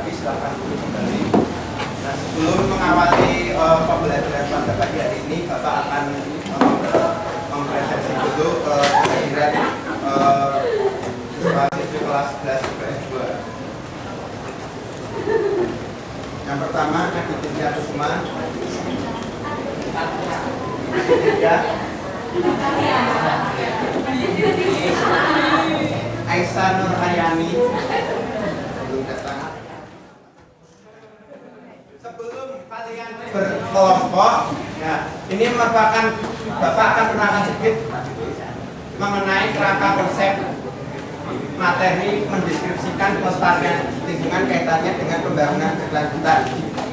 lagi silakan duduk kembali. Nah, sebelum mengawali pembelajaran pada pagi hari ini, Bapak akan mempresentasi dulu kehadiran siswa kelas 11 IPS 2. Yang pertama, Aditya Kusuma. Aisyah Nur Hayani. Belum datang. Sebelum kalian berkelompok, ya, ini merupakan Bapak akan menerangkan sedikit mengenai kerangka konsep materi mendeskripsikan pelestarian lingkungan kaitannya dengan pembangunan berkelanjutan.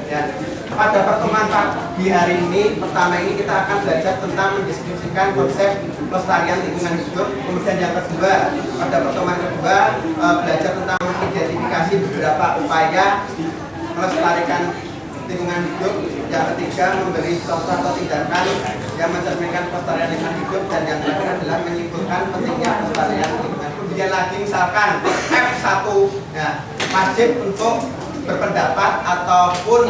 Ya. Pada pertemuan pagi hari ini, pertama ini kita akan belajar tentang mendeskripsikan konsep pelestarian lingkungan hidup. Kemudian yang kedua, pada pertemuan kedua belajar tentang mengidentifikasi beberapa upaya melestarikan lingkungan hidup. Yang ketiga, memberi contoh atau tindakan yang mencerminkan pelestarian lingkungan hidup. Dan yang terakhir adalah menyimpulkan pentingnya pelestarian lingkungan. Kemudian lagi misalkan F1, ya, wajib untuk berpendapat ataupun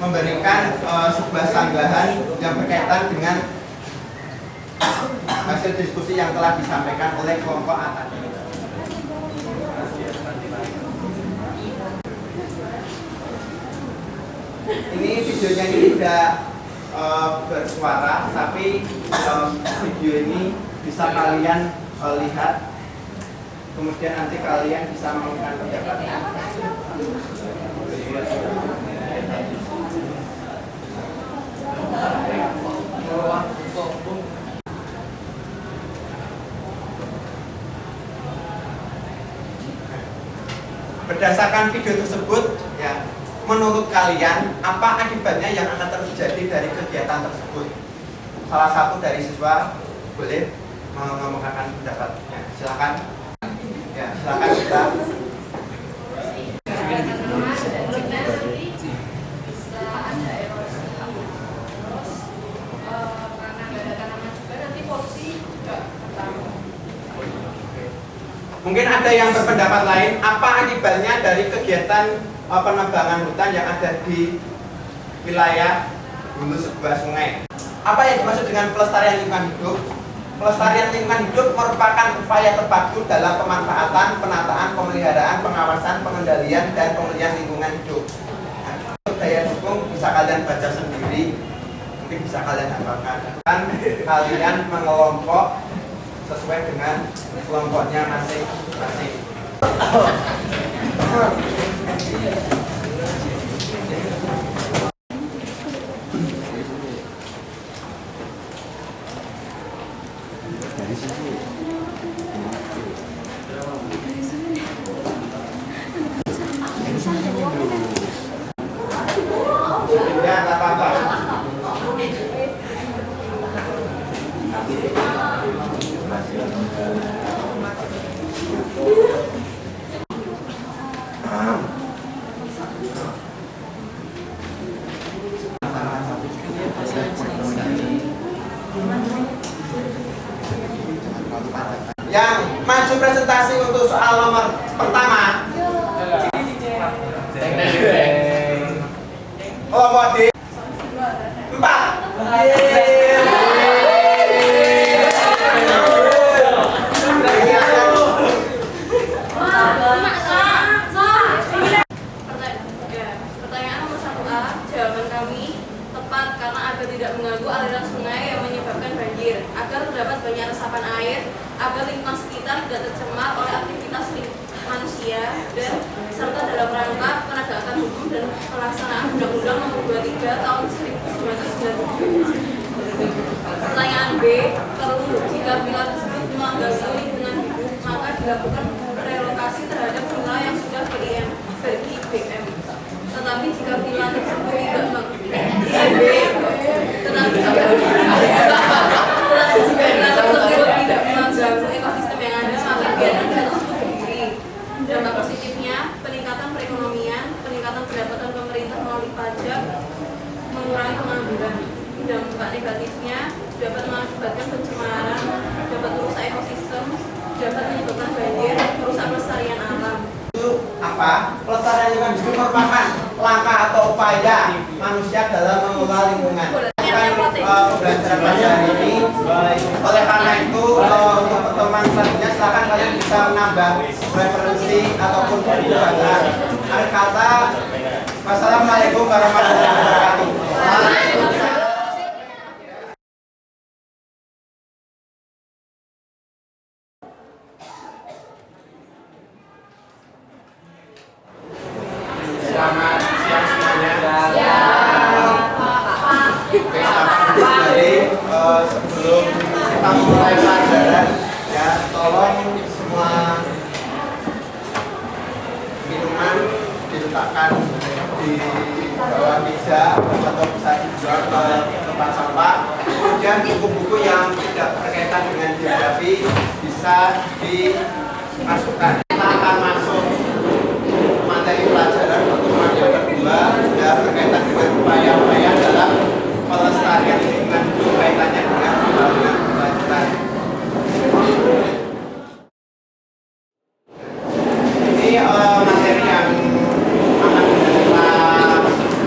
memberikan sebuah sanggahan yang berkaitan dengan hasil diskusi yang telah disampaikan oleh kelompok A tadi. Ini videonya ini tidak bersuara, tapi video ini bisa kalian lihat. Kemudian nanti kalian bisa memberikan pendapatnya. Berdasarkan video tersebut, ya, menurut kalian apa akibatnya yang akan terjadi dari kegiatan tersebut? Salah satu dari siswa boleh mengemukakan pendapatnya. Silakan. Ya, silakan kita. Mungkin ada yang berpendapat lain, apa akibatnya dari kegiatan penebangan hutan yang ada di wilayah hulu sebuah sungai? Apa yang dimaksud dengan pelestarian lingkungan hidup? Pelestarian lingkungan hidup merupakan upaya terpadu dalam pemanfaatan, penataan, pemeliharaan, pengawasan, pengendalian, dan pemulihan lingkungan hidup. Nah, daya dukung bisa kalian baca sendiri, mungkin bisa kalian hafalkan. Dan kalian mengelompok sesuai dengan kelompoknya masing-masing. Ya, tak apa-apa. Yang maju presentasi untuk soal nomor pertama. Kelompok D 4. Pertanyaan nomor 1A, jawaban kami tepat karena agar tidak mengganggu aliran sungai yang menyebabkan banjir, agar terdapat banyak resapan air, agar lingkungan sekitar tidak tercemar oleh aktivitas manusia, dan serta dalam rangka penegakan hukum dan pelaksanaan Undang-Undang Nomor 23 Tahun 1997. Pertanyaan B, perlu jika villa tersebut mengganggu lingkungan hidup, maka dilakukan relokasi terhadap villa yang sudah ber-IBM. Tetapi jika villa tersebut tidak mengganggu ekosistem yang ada, maka biarkan villa tersebut berdiri. Dampak positifnya, peningkatan perekonomian, peningkatan pendapatan pemerintah melalui pajak, mengurangi pengangguran. Dampak negatifnya dapat mengakibatkan pencemaran, dapat merusak ekosistem, dapat menyebabkan banjir, merusak pelestarian alam. Itu apa? Pelestarian lingkungan hidup merupakan langkah atau upaya manusia dalam mengelola lingkungan. Pembelajaran pada hari ini. Oleh karena itu, untuk pertemuan selanjutnya silakan kalian bisa menambah referensi ataupun buku bacaan. Akhir kata, wassalamualaikum warahmatullahi wabarakatuh. Selamat siang semuanya. Jadi sebelum kita mulai pelajaran, ya tolong semua minuman diletakkan di bawah meja atau bisa dijual ke tempat sampah. Kemudian buku-buku yang tidak berkaitan dengan geografi bisa dimasukkan. Kita akan masuk materi pelajaran pertemuan yang kedua yang berkaitan dengan upaya-upaya dalam pelestarian lingkungan hidup kaitannya dengan pembangunan berkelanjutan. Ini materi yang akan kita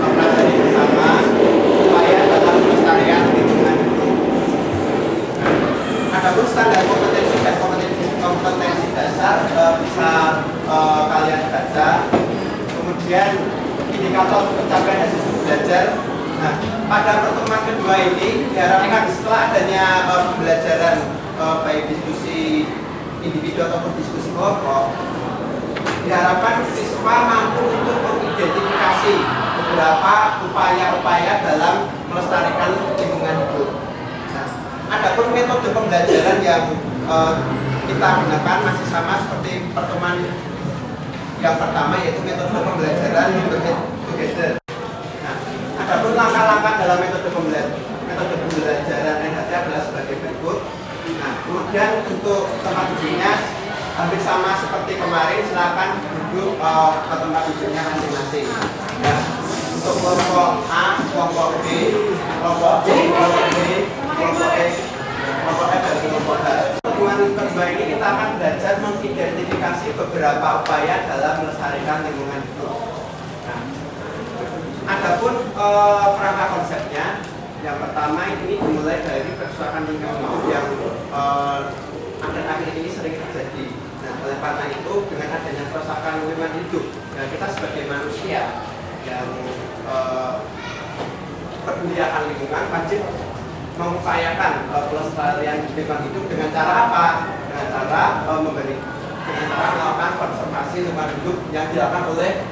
pelajari bersama, upaya dalam pelestarian lingkungan hidup. Adapun standar kompetensi dan kompetensi dasar bisa kalian baca. Kemudian indikator pencapaian hasil belajar. Nah, pada pertemuan kedua ini diharapkan setelah adanya pembelajaran baik diskusi individu ataupun diskusi kelompok, diharapkan siswa mampu untuk mengidentifikasi beberapa upaya-upaya dalam melestarikan lingkungan hidup. Nah, adapun metode pembelajaran yang kita gunakan masih sama seperti pertemuan yang pertama, yaitu metode pembelajaran together. Nah, adapun langkah-langkah dalam metode pembelajaran NHT adalah sebagai berikut. Nah, kemudian untuk tempat duduknya hampir sama seperti kemarin, silakan duduk ke tempat duduknya masing-masing. Ya, untuk kelompok A, kelompok B, kelompok C, kelompok D, kelompok E, kelompok F, dan kelompok H. Pertemuan kedua ini kita akan belajar mengidentifikasi beberapa upaya dalam melestarikan lingkungan hidup. Nah, adapun kerangka konsepnya, yang pertama ini dimulai dari kerusakan lingkungan hidup yang akhir-akhir ini sering terjadi. Nah, oleh karena itu dengan adanya kerusakan lingkungan hidup, ya kita sebagai manusia yang peduli akan lingkungan wajib mengupayakan pelestarian lingkungan hidup dengan cara apa? Dengan cara melakukan konservasi lingkungan hidup yang dilakukan oleh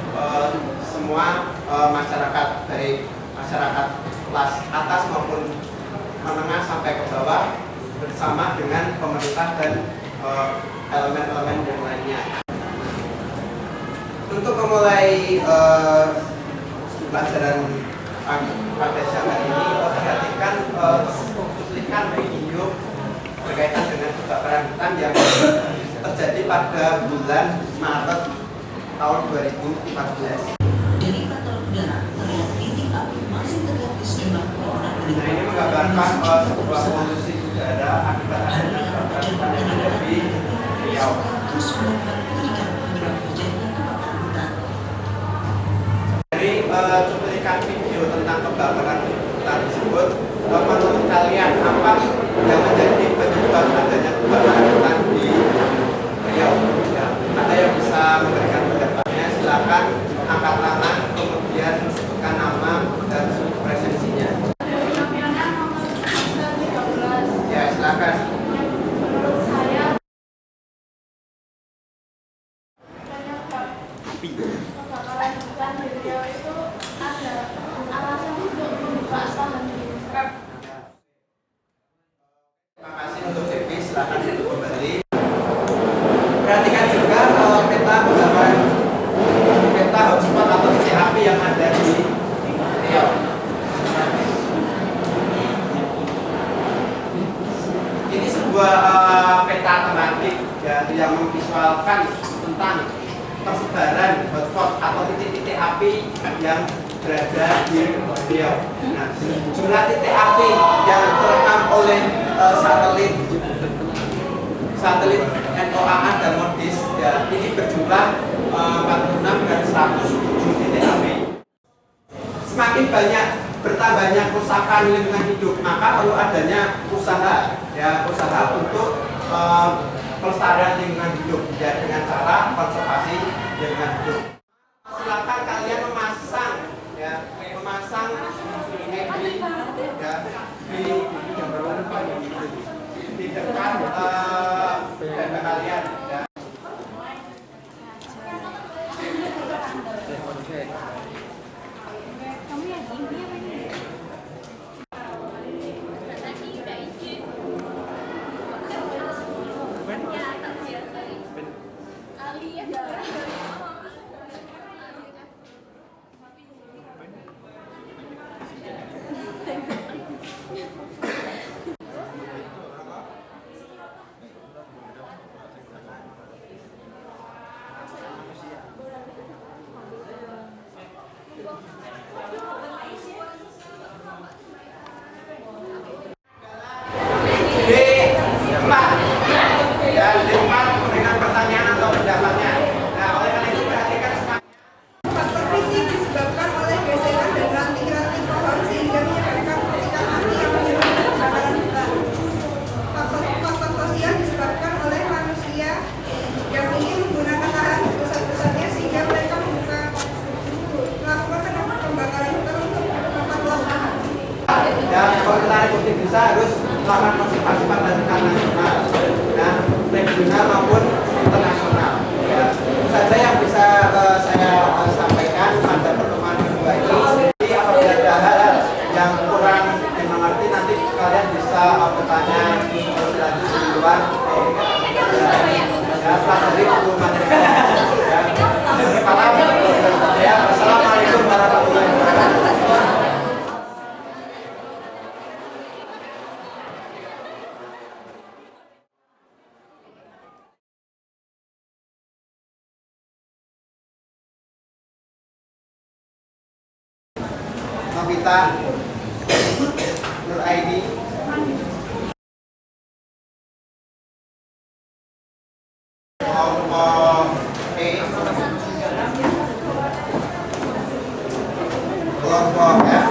semua masyarakat, baik masyarakat kelas atas maupun menengah sampai ke bawah, bersama dengan pemerintah dan elemen-elemen yang lainnya. Untuk memulai pelajaran pada siang hari ini, perhatikan cuplikan video berkaitan dengan kebakaran hutan yang terjadi pada bulan Maret tahun 2014. Dari pantauan udara terlihat titik api masih terlihat di sejumlah bangunan. Nah, ini menggambarkan sebuah polusi udara akibat adanya kebakaran hutan yang terjadi di Riau. Terus melakukan penyelidikan penyebab terjadinya kebakaran hutan. Dari cuplikan video tentang kebakaran hutan tersebut, menurut kalian apa yang menjadi penyebab adanya kebakaran hutan di Riau? Ya, ada yang bisa memberikan pendapatnya? Silakan angkat tangan, kemudian sebutkan nama dan presensinya. Ya, silakan. Menurut saya kebakaran hutan di Riau itu ada alasan untuk membuka lahan di Terima kasih untuk TV, silakan duduk kembali. Perhatikan juga peta gambaran peta hotspot atau titik api yang ada di Riau. Ini sebuah peta tematik ya, yang memvisualkan tentang persebaran hotspot atau titik-titik api yang berada di Riau. Nah, jumlah titik api yang terekam oleh satelit NOAA dan MODIS ya, ini berjumlah 46 107 titik api. Semakin banyak bertambahnya kerusakan lingkungan hidup, maka perlu adanya usaha untuk pelestarian lingkungan hidup ya, dengan cara konservasi lingkungan hidup. Silakan kalian memasang di depan tenda kalian ya. Memberikan pertanyaan atau pendapatnya. Nah, oleh karena itu perhatikan semangat. Faktor fisik disebabkan oleh gesekan dan ranting-ranting pohon sehingga menyebabkan percikan api yang menyebabkan kebakaran hutan. Faktor sosial disebabkan oleh manusia yang ingin menggunakan lahan sebesar-besarnya sehingga mereka melakukan pembakaran hutan untuk tempat luas lahan. Dan kalau kita republik bisa harus melakukan konservasi pada tingkat nasional dan regional maupun internasional. Ya, itu saja yang bisa saya sampaikan pada pertemuan kedua ini. Jadi apabila ada hal yang kurang dimengerti, nanti kalian bisa bertanya lebih lanjut di luar. Ya, setelah dari itu materi. Ya, assalamualaikum warahmatullahi wabarakatuh. Novita Nur Aini kelompok E, kelompok F,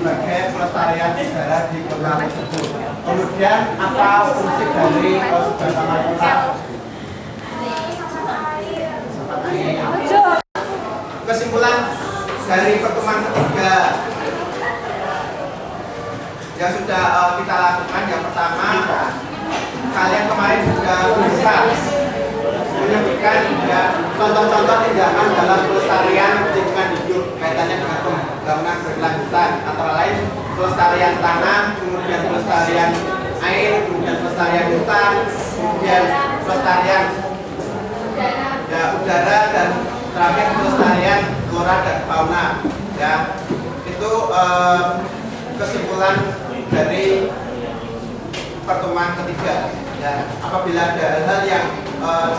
sebagai pelestarian udara di kota tersebut. Kemudian apa fungsi dari sebagai kota? Kesimpulan dari pertemuan ketiga yang sudah kita lakukan, yang pertama, kalian kemarin sudah bisa menyebutkan ya, contoh-contoh tindakan dalam pelestarian lingkungan hidup kaitannya dengan pembangunan berkelanjutan, antara lain pelestarian tanah, kemudian pelestarian air, kemudian pelestarian hutan, kemudian pelestarian ya, udara, dan terakhir pelestarian flora dan fauna. Ya, itu kesimpulan dari pertemuan ketiga. Ya, apabila ada hal-hal yang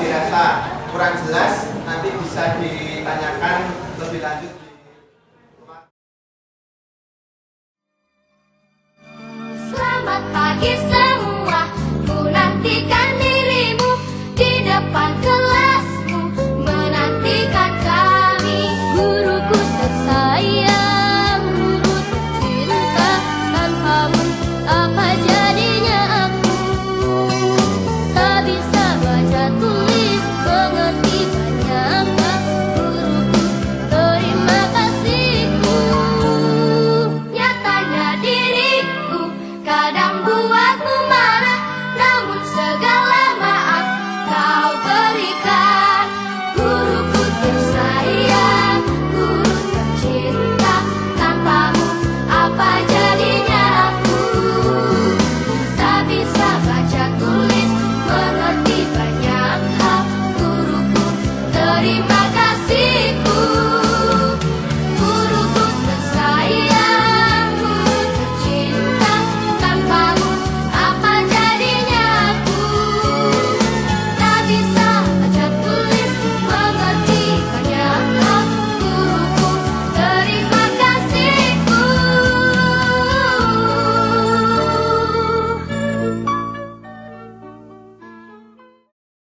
dirasa kurang jelas, nanti bisa ditanyakan lebih lanjut. Selamat pagi.